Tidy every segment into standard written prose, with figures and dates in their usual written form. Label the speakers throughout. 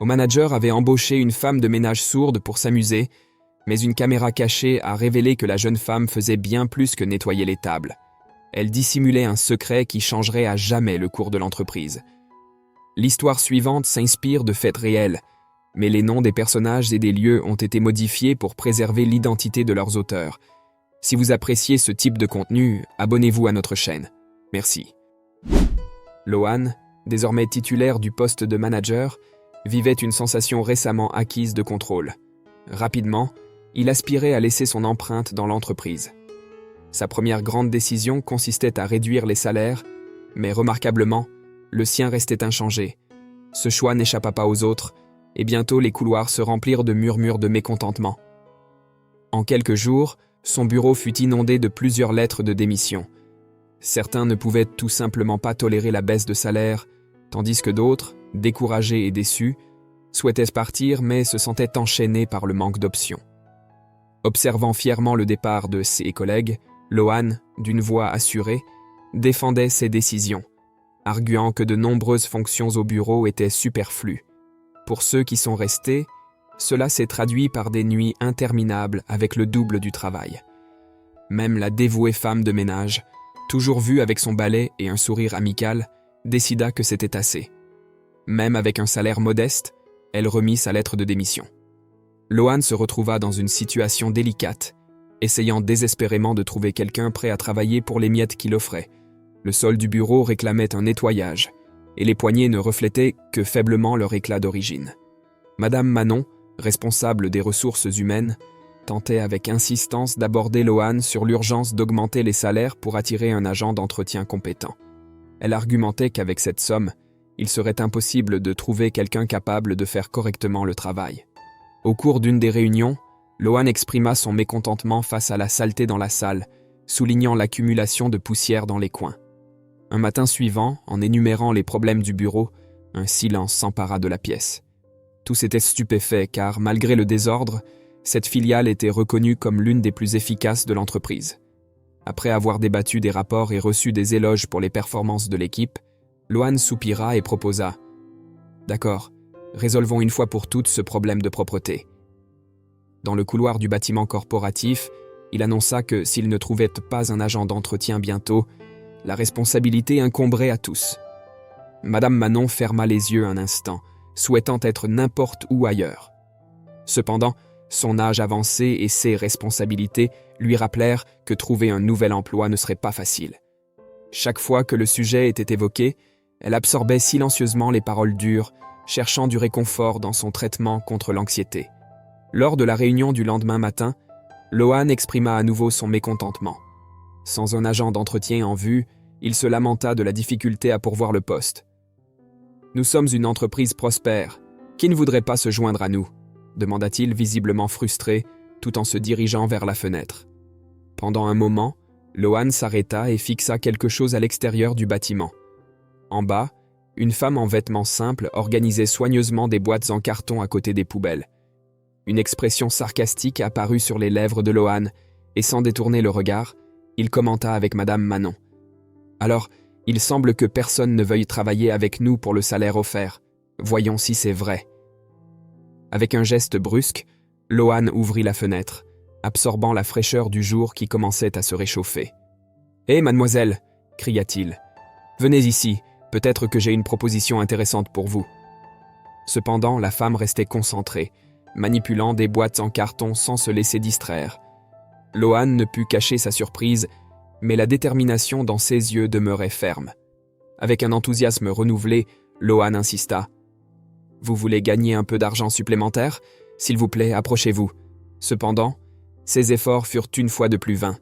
Speaker 1: Au manager avait embauché une femme de ménage sourde pour s'amuser, mais une caméra cachée a révélé que la jeune femme faisait bien plus que nettoyer les tables. Elle dissimulait un secret qui changerait à jamais le cours de l'entreprise. L'histoire suivante s'inspire de faits réels, mais les noms des personnages et des lieux ont été modifiés pour préserver l'identité de leurs auteurs. Si vous appréciez ce type de contenu, abonnez-vous à notre chaîne. Merci. Lohan, désormais titulaire du poste de manager, vivait une sensation récemment acquise de contrôle. Rapidement, il aspirait à laisser son empreinte dans l'entreprise. Sa première grande décision consistait à réduire les salaires, mais remarquablement, le sien restait inchangé. Ce choix n'échappa pas aux autres, et bientôt les couloirs se remplirent de murmures de mécontentement. En quelques jours, son bureau fut inondé de plusieurs lettres de démission. Certains ne pouvaient tout simplement pas tolérer la baisse de salaire, tandis que d'autres, découragés et déçus, souhaitaient partir mais se sentaient enchaînés par le manque d'options. Observant fièrement le départ de ses collègues, Lohan, d'une voix assurée, défendait ses décisions, arguant que de nombreuses fonctions au bureau étaient superflues. Pour ceux qui sont restés, cela s'est traduit par des nuits interminables avec le double du travail. Même la dévouée femme de ménage, toujours vue avec son balai et un sourire amical, décida que c'était assez. Même avec un salaire modeste, elle remit sa lettre de démission. Lohan se retrouva dans une situation délicate, essayant désespérément de trouver quelqu'un prêt à travailler pour les miettes qu'il offrait. Le sol du bureau réclamait un nettoyage, et les poignées ne reflétaient que faiblement leur éclat d'origine. Madame Manon, responsable des ressources humaines, tentait avec insistance d'aborder Lohan sur l'urgence d'augmenter les salaires pour attirer un agent d'entretien compétent. Elle argumentait qu'avec cette somme, il serait impossible de trouver quelqu'un capable de faire correctement le travail. Au cours d'une des réunions, Lohan exprima son mécontentement face à la saleté dans la salle, soulignant l'accumulation de poussière dans les coins. Un matin suivant, en énumérant les problèmes du bureau, un silence s'empara de la pièce. Tous étaient stupéfaits car, malgré le désordre, cette filiale était reconnue comme l'une des plus efficaces de l'entreprise. Après avoir débattu des rapports et reçu des éloges pour les performances de l'équipe, Lohan soupira et proposa « D'accord, résolvons une fois pour toutes ce problème de propreté. » Dans le couloir du bâtiment corporatif, il annonça que s'il ne trouvait pas un agent d'entretien bientôt, la responsabilité incomberait à tous. Madame Manon ferma les yeux un instant, souhaitant être n'importe où ailleurs. Cependant, son âge avancé et ses responsabilités lui rappelèrent que trouver un nouvel emploi ne serait pas facile. Chaque fois que le sujet était évoqué, elle absorbait silencieusement les paroles dures, cherchant du réconfort dans son traitement contre l'anxiété. Lors de la réunion du lendemain matin, Lohan exprima à nouveau son mécontentement. Sans un agent d'entretien en vue, il se lamenta de la difficulté à pourvoir le poste. « Nous sommes une entreprise prospère. Qui ne voudrait pas se joindre à nous ?» demanda-t-il visiblement frustré, tout en se dirigeant vers la fenêtre. Pendant un moment, Lohan s'arrêta et fixa quelque chose à l'extérieur du bâtiment. En bas, une femme en vêtements simples organisait soigneusement des boîtes en carton à côté des poubelles. Une expression sarcastique apparut sur les lèvres de Lohan, et sans détourner le regard, il commenta avec Madame Manon. « Alors, il semble que personne ne veuille travailler avec nous pour le salaire offert. Voyons si c'est vrai. » Avec un geste brusque, Lohan ouvrit la fenêtre, absorbant la fraîcheur du jour qui commençait à se réchauffer. « Hé, mademoiselle !» cria-t-il. « Venez ici, peut-être que j'ai une proposition intéressante pour vous. » Cependant, la femme restait concentrée, manipulant des boîtes en carton sans se laisser distraire. Lohan ne put cacher sa surprise, mais la détermination dans ses yeux demeurait ferme. Avec un enthousiasme renouvelé, Lohan insista. « Vous voulez gagner un peu d'argent supplémentaire ? S'il vous plaît, approchez-vous. » Cependant, ses efforts furent une fois de plus vains.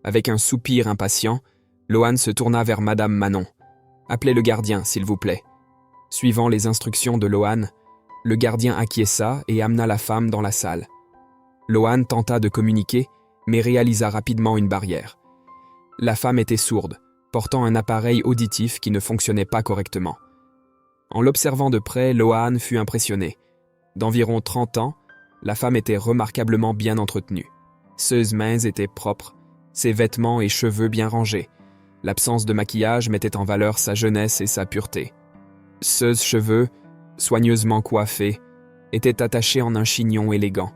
Speaker 1: Avec un soupir impatient, Lohan se tourna vers Madame Manon. « Appelez le gardien, s'il vous plaît. » Suivant les instructions de Lohan, le gardien acquiesça et amena la femme dans la salle. Lohan tenta de communiquer, mais réalisa rapidement une barrière. La femme était sourde, portant un appareil auditif qui ne fonctionnait pas correctement. En l'observant de près, Lohan fut impressionné. D'environ 30 ans, la femme était remarquablement bien entretenue. Ses mains étaient propres, ses vêtements et cheveux bien rangés. L'absence de maquillage mettait en valeur sa jeunesse et sa pureté. Ses cheveux, soigneusement coiffée, était attachée en un chignon élégant.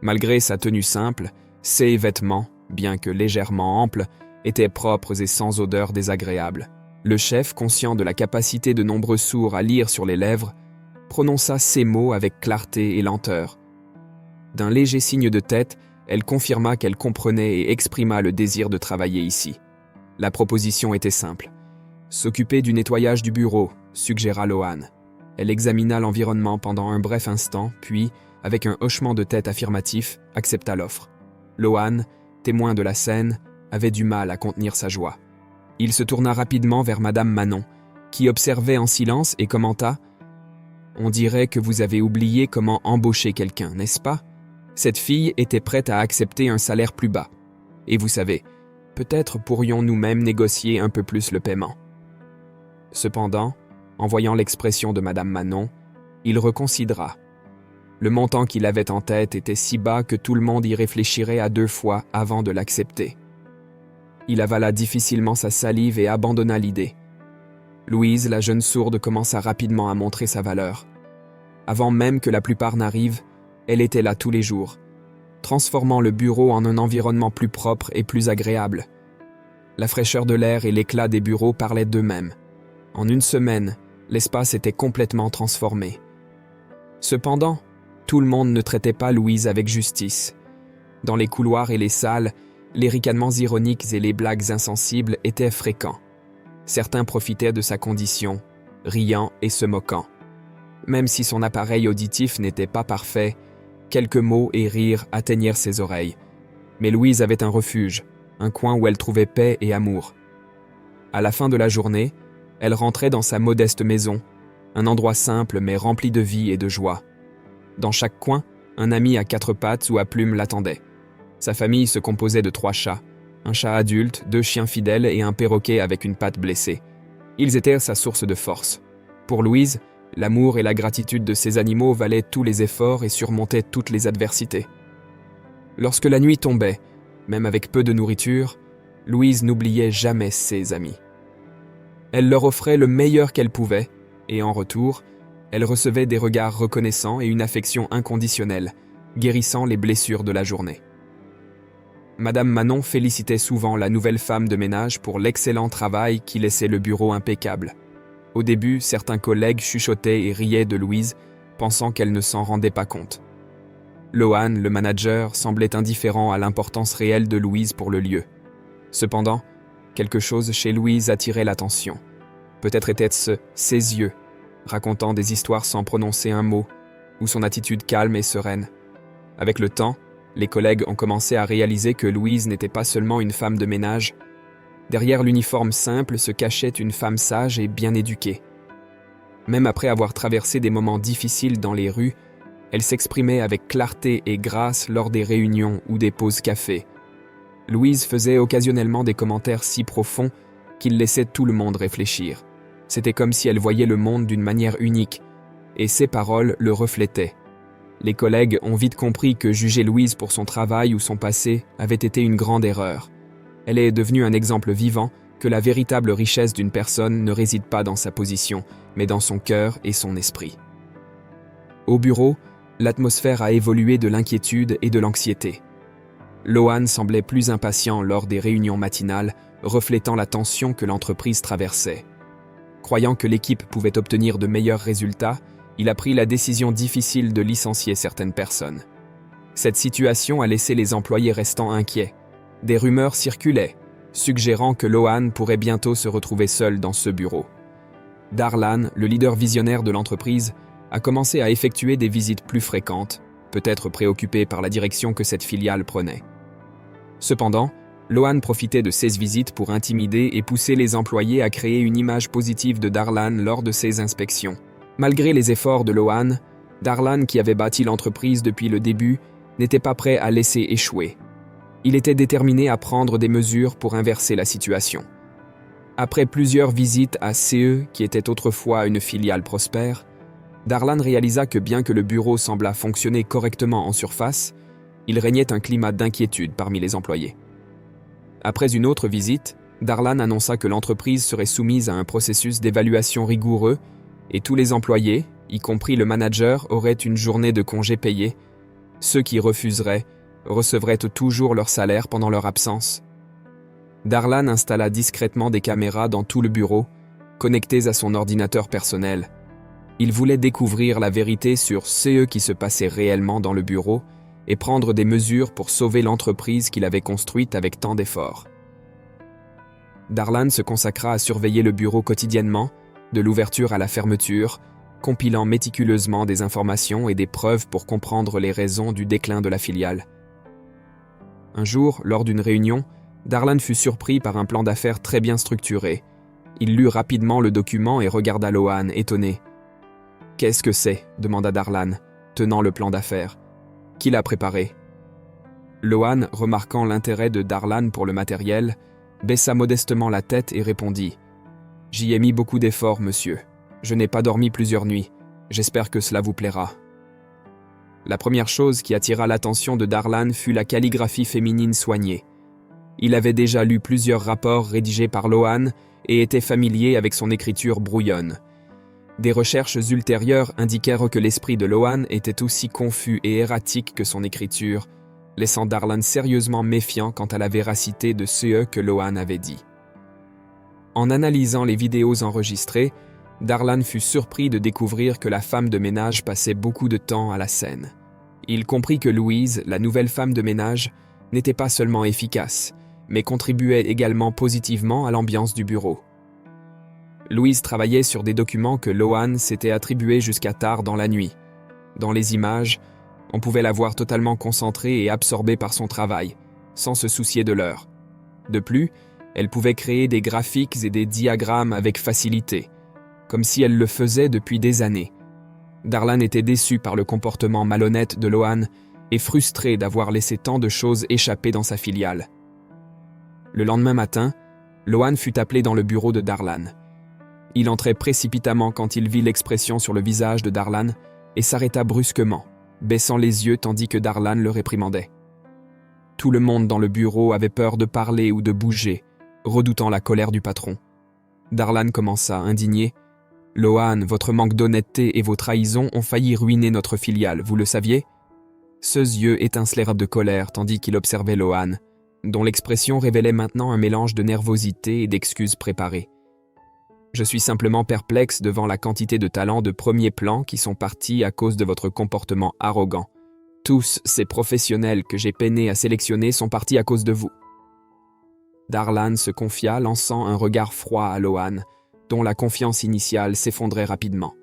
Speaker 1: Malgré sa tenue simple, ses vêtements, bien que légèrement amples, étaient propres et sans odeur désagréable. Le chef, conscient de la capacité de nombreux sourds à lire sur les lèvres, prononça ces mots avec clarté et lenteur. D'un léger signe de tête, elle confirma qu'elle comprenait et exprima le désir de travailler ici. La proposition était simple. S'occuper du nettoyage du bureau, suggéra Lohan. Elle examina l'environnement pendant un bref instant, puis, avec un hochement de tête affirmatif, accepta l'offre. Lohan, témoin de la scène, avait du mal à contenir sa joie. Il se tourna rapidement vers Madame Manon, qui observait en silence et commenta « On dirait que vous avez oublié comment embaucher quelqu'un, n'est-ce pas ? Cette fille était prête à accepter un salaire plus bas. Et vous savez, peut-être pourrions nous-mêmes négocier un peu plus le paiement. » Cependant, en voyant l'expression de Madame Manon, il reconsidéra. Le montant qu'il avait en tête était si bas que tout le monde y réfléchirait à 2 fois avant de l'accepter. Il avala difficilement sa salive et abandonna l'idée. Louise, la jeune sourde, commença rapidement à montrer sa valeur. Avant même que la plupart n'arrivent, elle était là tous les jours, transformant le bureau en un environnement plus propre et plus agréable. La fraîcheur de l'air et l'éclat des bureaux parlaient d'eux-mêmes. En une semaine, l'espace était complètement transformé. Cependant, tout le monde ne traitait pas Louise avec justice. Dans les couloirs et les salles, les ricanements ironiques et les blagues insensibles étaient fréquents. Certains profitaient de sa condition, riant et se moquant. Même si son appareil auditif n'était pas parfait, quelques mots et rires atteignirent ses oreilles. Mais Louise avait un refuge, un coin où elle trouvait paix et amour. À la fin de la journée, elle rentrait dans sa modeste maison, un endroit simple mais rempli de vie et de joie. Dans chaque coin, un ami à 4 pattes ou à plumes l'attendait. Sa famille se composait de 3 chats, un chat adulte, 2 chiens fidèles et un perroquet avec une patte blessée. Ils étaient sa source de force. Pour Louise, l'amour et la gratitude de ces animaux valaient tous les efforts et surmontaient toutes les adversités. Lorsque la nuit tombait, même avec peu de nourriture, Louise n'oubliait jamais ses amis. Elle leur offrait le meilleur qu'elle pouvait, et en retour, elle recevait des regards reconnaissants et une affection inconditionnelle, guérissant les blessures de la journée. Madame Manon félicitait souvent la nouvelle femme de ménage pour l'excellent travail qui laissait le bureau impeccable. Au début, certains collègues chuchotaient et riaient de Louise, pensant qu'elle ne s'en rendait pas compte. Lohan, le manager, semblait indifférent à l'importance réelle de Louise pour le lieu. Cependant, quelque chose chez Louise attirait l'attention. Peut-être était-ce ses yeux, racontant des histoires sans prononcer un mot, ou son attitude calme et sereine. Avec le temps, les collègues ont commencé à réaliser que Louise n'était pas seulement une femme de ménage. Derrière l'uniforme simple se cachait une femme sage et bien éduquée. Même après avoir traversé des moments difficiles dans les rues, elle s'exprimait avec clarté et grâce lors des réunions ou des pauses café. Louise faisait occasionnellement des commentaires si profonds qu'ils laissaient tout le monde réfléchir. C'était comme si elle voyait le monde d'une manière unique, et ses paroles le reflétaient. Les collègues ont vite compris que juger Louise pour son travail ou son passé avait été une grande erreur. Elle est devenue un exemple vivant que la véritable richesse d'une personne ne réside pas dans sa position, mais dans son cœur et son esprit. Au bureau, l'atmosphère a évolué de l'inquiétude et de l'anxiété. Lohan semblait plus impatient lors des réunions matinales, reflétant la tension que l'entreprise traversait. Croyant que l'équipe pouvait obtenir de meilleurs résultats, il a pris la décision difficile de licencier certaines personnes. Cette situation a laissé les employés restants inquiets. Des rumeurs circulaient, suggérant que Lohan pourrait bientôt se retrouver seul dans ce bureau. Darlan, le leader visionnaire de l'entreprise, a commencé à effectuer des visites plus fréquentes, peut-être préoccupé par la direction que cette filiale prenait. Cependant, Lohan profitait de ces visites pour intimider et pousser les employés à créer une image positive de Darlan lors de ces inspections. Malgré les efforts de Lohan, Darlan, qui avait bâti l'entreprise depuis le début, n'était pas prêt à laisser échouer. Il était déterminé à prendre des mesures pour inverser la situation. Après plusieurs visites à CE, qui était autrefois une filiale prospère, Darlan réalisa que bien que le bureau semblât fonctionner correctement en surface, il régnait un climat d'inquiétude parmi les employés. Après une autre visite, Darlan annonça que l'entreprise serait soumise à un processus d'évaluation rigoureux et tous les employés, y compris le manager, auraient une journée de congé payée. Ceux qui refuseraient recevraient toujours leur salaire pendant leur absence. Darlan installa discrètement des caméras dans tout le bureau, connectées à son ordinateur personnel. Il voulait découvrir la vérité sur ce qui se passait réellement dans le bureau et prendre des mesures pour sauver l'entreprise qu'il avait construite avec tant d'efforts. Darlan se consacra à surveiller le bureau quotidiennement, de l'ouverture à la fermeture, compilant méticuleusement des informations et des preuves pour comprendre les raisons du déclin de la filiale. Un jour, lors d'une réunion, Darlan fut surpris par un plan d'affaires très bien structuré. Il lut rapidement le document et regarda Lohan, étonné. « Qu'est-ce que c'est » demanda Darlan, tenant le plan d'affaires. « Qui l'a préparé » Lohan, remarquant l'intérêt de Darlan pour le matériel, baissa modestement la tête et répondit « J'y ai mis beaucoup d'efforts, monsieur. Je n'ai pas dormi plusieurs nuits. J'espère que cela vous plaira. » La première chose qui attira l'attention de Darlan fut la calligraphie féminine soignée. Il avait déjà lu plusieurs rapports rédigés par Lohan et était familier avec son écriture brouillonne. Des recherches ultérieures indiquèrent que l'esprit de Lohan était aussi confus et erratique que son écriture, laissant Darlan sérieusement méfiant quant à la véracité de ce que Lohan avait dit. En analysant les vidéos enregistrées, Darlan fut surpris de découvrir que la femme de ménage passait beaucoup de temps à la scène. Il comprit que Louise, la nouvelle femme de ménage, n'était pas seulement efficace, mais contribuait également positivement à l'ambiance du bureau. Louise travaillait sur des documents que Lohan s'était attribués jusqu'à tard dans la nuit. Dans les images, on pouvait la voir totalement concentrée et absorbée par son travail, sans se soucier de l'heure. De plus, elle pouvait créer des graphiques et des diagrammes avec facilité, comme si elle le faisait depuis des années. Darlan était déçu par le comportement malhonnête de Lohan et frustré d'avoir laissé tant de choses échapper dans sa filiale. Le lendemain matin, Lohan fut appelé dans le bureau de Darlan. Il entrait précipitamment quand il vit l'expression sur le visage de Darlan et s'arrêta brusquement, baissant les yeux tandis que Darlan le réprimandait. Tout le monde dans le bureau avait peur de parler ou de bouger, redoutant la colère du patron. Darlan commença, indigné. « Lohan, votre manque d'honnêteté et vos trahisons ont failli ruiner notre filiale, vous le saviez ?» Ses yeux étincelèrent de colère tandis qu'il observait Lohan, dont l'expression révélait maintenant un mélange de nervosité et d'excuses préparées. « Je suis simplement perplexe devant la quantité de talents de premier plan qui sont partis à cause de votre comportement arrogant. Tous ces professionnels que j'ai peiné à sélectionner sont partis à cause de vous. » Darlan se confia, lançant un regard froid à Lohan, dont la confiance initiale s'effondrait rapidement.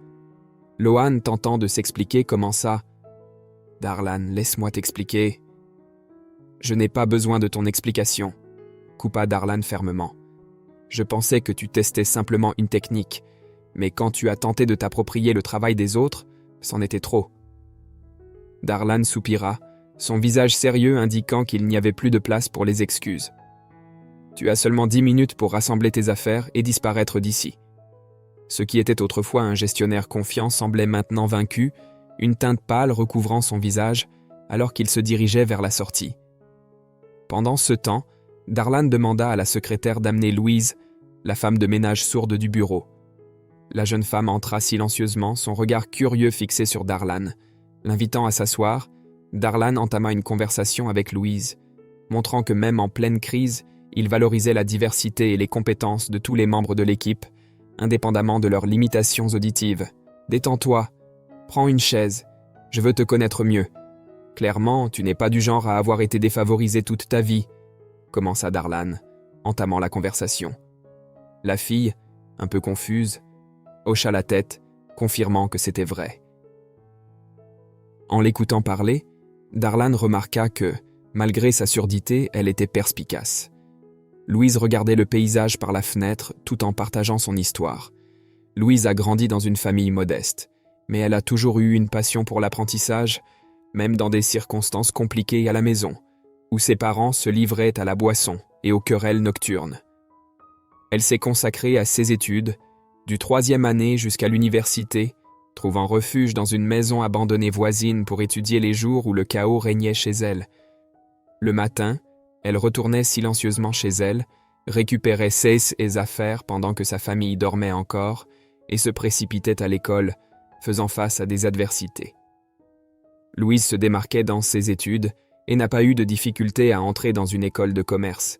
Speaker 1: Lohan, tentant de s'expliquer, commença « Darlan, laisse-moi t'expliquer. »« Je n'ai pas besoin de ton explication, » coupa Darlan fermement. « Je pensais que tu testais simplement une technique, mais quand tu as tenté de t'approprier le travail des autres, c'en était trop. » Darlan soupira, son visage sérieux indiquant qu'il n'y avait plus de place pour les excuses. « Tu as seulement 10 minutes pour rassembler tes affaires et disparaître d'ici. » Ce qui était autrefois un gestionnaire confiant semblait maintenant vaincu, une teinte pâle recouvrant son visage, alors qu'il se dirigeait vers la sortie. Pendant ce temps, Darlan demanda à la secrétaire d'amener Louise, la femme de ménage sourde du bureau. La jeune femme entra silencieusement, son regard curieux fixé sur Darlan. L'invitant à s'asseoir, Darlan entama une conversation avec Louise, montrant que même en pleine crise, il valorisait la diversité et les compétences de tous les membres de l'équipe, indépendamment de leurs limitations auditives. « Détends-toi, prends une chaise, je veux te connaître mieux. Clairement, tu n'es pas du genre à avoir été défavorisé toute ta vie, » commença Darlan, entamant la conversation. La fille, un peu confuse, hocha la tête, confirmant que c'était vrai. En l'écoutant parler, Darlan remarqua que, malgré sa surdité, elle était perspicace. Louise regardait le paysage par la fenêtre tout en partageant son histoire. Louise a grandi dans une famille modeste, mais elle a toujours eu une passion pour l'apprentissage, même dans des circonstances compliquées à la maison, où ses parents se livraient à la boisson et aux querelles nocturnes. Elle s'est consacrée à ses études, du 3e année jusqu'à l'université, trouvant refuge dans une maison abandonnée voisine pour étudier les jours où le chaos régnait chez elle. Le matin, elle retournait silencieusement chez elle, récupérait ses affaires pendant que sa famille dormait encore et se précipitait à l'école, faisant face à des adversités. Louise se démarquait dans ses études et n'a pas eu de difficulté à entrer dans une école de commerce.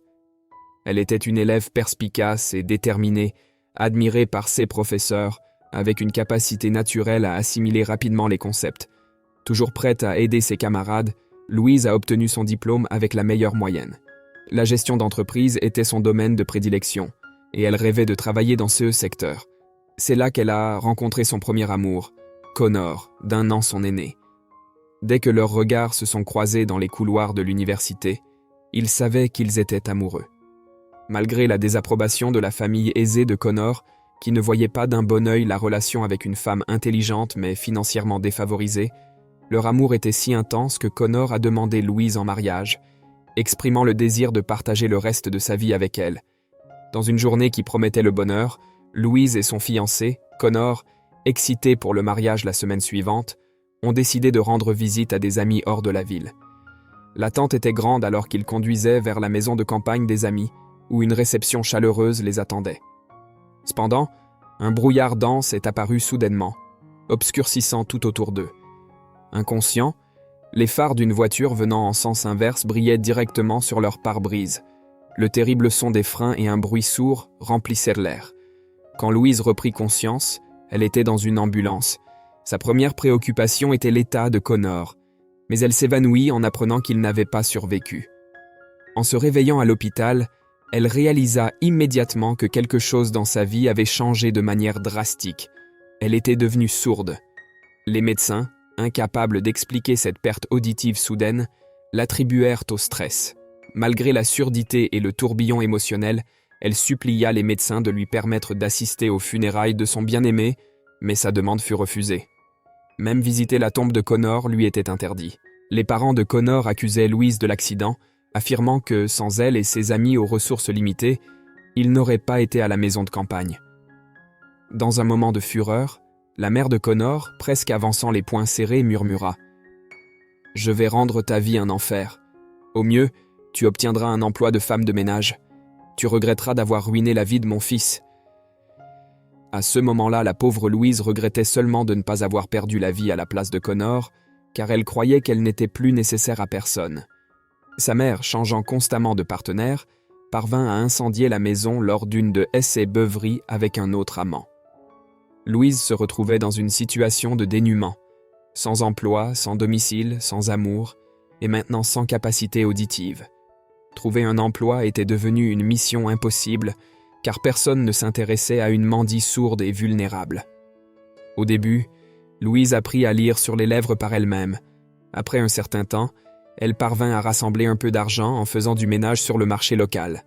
Speaker 1: Elle était une élève perspicace et déterminée, admirée par ses professeurs, avec une capacité naturelle à assimiler rapidement les concepts. Toujours prête à aider ses camarades, Louise a obtenu son diplôme avec la meilleure moyenne. La gestion d'entreprise était son domaine de prédilection, et elle rêvait de travailler dans ce secteur. C'est là qu'elle a rencontré son premier amour, Connor, d'1 an son aîné. Dès que leurs regards se sont croisés dans les couloirs de l'université, ils savaient qu'ils étaient amoureux. Malgré la désapprobation de la famille aisée de Connor, qui ne voyait pas d'un bon œil la relation avec une femme intelligente mais financièrement défavorisée, leur amour était si intense que Connor a demandé Louise en mariage, exprimant le désir de partager le reste de sa vie avec elle. Dans une journée qui promettait le bonheur, Louise et son fiancé, Connor, excités pour le mariage la semaine suivante, ont décidé de rendre visite à des amis hors de la ville. L'attente était grande alors qu'ils conduisaient vers la maison de campagne des amis, où une réception chaleureuse les attendait. Cependant, un brouillard dense est apparu soudainement, obscurcissant tout autour d'eux. Inconscients, les phares d'une voiture venant en sens inverse brillaient directement sur leur pare-brise. Le terrible son des freins et un bruit sourd remplissèrent l'air. Quand Louise reprit conscience, elle était dans une ambulance. Sa première préoccupation était l'état de Connor, mais elle s'évanouit en apprenant qu'il n'avait pas survécu. En se réveillant à l'hôpital, elle réalisa immédiatement que quelque chose dans sa vie avait changé de manière drastique. Elle était devenue sourde. Les médecins, incapables d'expliquer cette perte auditive soudaine, l'attribuèrent au stress. Malgré la surdité et le tourbillon émotionnel, elle supplia les médecins de lui permettre d'assister aux funérailles de son bien-aimé, mais sa demande fut refusée. Même visiter la tombe de Connor lui était interdit. Les parents de Connor accusaient Louise de l'accident, affirmant que, sans elle et ses amis aux ressources limitées, il n'aurait pas été à la maison de campagne. Dans un moment de fureur, la mère de Connor, presque avançant les poings serrés, murmura « Je vais rendre ta vie un enfer. Au mieux, tu obtiendras un emploi de femme de ménage. Tu regretteras d'avoir ruiné la vie de mon fils. » À ce moment-là, la pauvre Louise regrettait seulement de ne pas avoir perdu la vie à la place de Connor, car elle croyait qu'elle n'était plus nécessaire à personne. Sa mère, changeant constamment de partenaire, parvint à incendier la maison lors d'une de ses beuveries avec un autre amant. Louise se retrouvait dans une situation de dénuement, sans emploi, sans domicile, sans amour, et maintenant sans capacité auditive. Trouver un emploi était devenu une mission impossible, car personne ne s'intéressait à une Mandy sourde et vulnérable. Au début, Louise apprit à lire sur les lèvres par elle-même. Après un certain temps, elle parvint à rassembler un peu d'argent en faisant du ménage sur le marché local.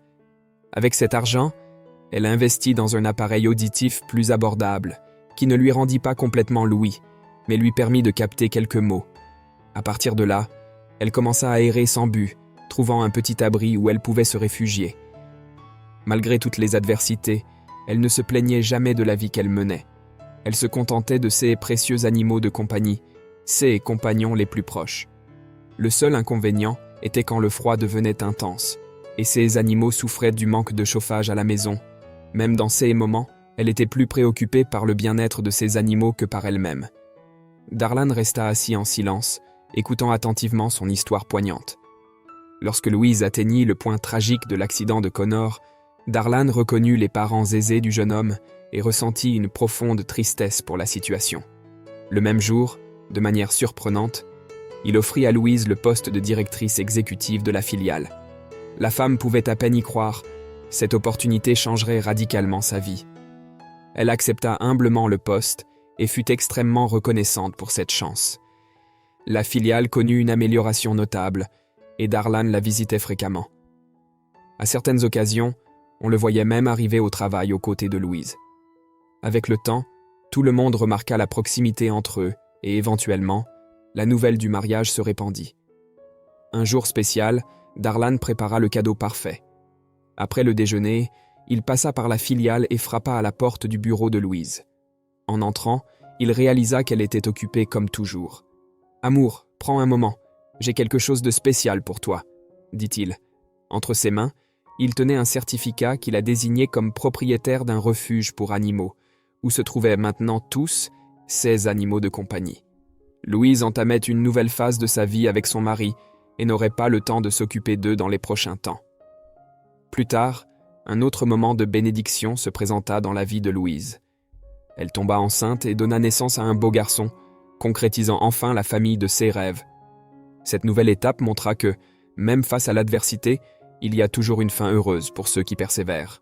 Speaker 1: Avec cet argent, elle investit dans un appareil auditif plus abordable, qui ne lui rendit pas complètement l'ouïe, mais lui permit de capter quelques mots. À partir de là, elle commença à errer sans but, trouvant un petit abri où elle pouvait se réfugier. Malgré toutes les adversités, elle ne se plaignait jamais de la vie qu'elle menait. Elle se contentait de ses précieux animaux de compagnie, ses compagnons les plus proches. Le seul inconvénient était quand le froid devenait intense, et ces animaux souffraient du manque de chauffage à la maison. Même dans ces moments, elle était plus préoccupée par le bien-être de ses animaux que par elle-même. Darlan resta assis en silence, écoutant attentivement son histoire poignante. Lorsque Louise atteignit le point tragique de l'accident de Connor, Darlan reconnut les parents aisés du jeune homme et ressentit une profonde tristesse pour la situation. Le même jour, de manière surprenante, il offrit à Louise le poste de directrice exécutive de la filiale. La femme pouvait à peine y croire, cette opportunité changerait radicalement sa vie. Elle accepta humblement le poste et fut extrêmement reconnaissante pour cette chance. La filiale connut une amélioration notable et Darlan la visitait fréquemment. À certaines occasions, on le voyait même arriver au travail aux côtés de Louise. Avec le temps, tout le monde remarqua la proximité entre eux et éventuellement, la nouvelle du mariage se répandit. Un jour spécial, Darlan prépara le cadeau parfait. Après le déjeuner, il passa par la filiale et frappa à la porte du bureau de Louise. En entrant, il réalisa qu'elle était occupée comme toujours. « Amour, prends un moment, j'ai quelque chose de spécial pour toi, » dit-il. Entre ses mains, il tenait un certificat qui la désignait comme propriétaire d'un refuge pour animaux, où se trouvaient maintenant tous 16 animaux de compagnie. Louise entamait une nouvelle phase de sa vie avec son mari et n'aurait pas le temps de s'occuper d'eux dans les prochains temps. Plus tard, un autre moment de bénédiction se présenta dans la vie de Louise. Elle tomba enceinte et donna naissance à un beau garçon, concrétisant enfin la famille de ses rêves. Cette nouvelle étape montra que, même face à l'adversité, il y a toujours une fin heureuse pour ceux qui persévèrent.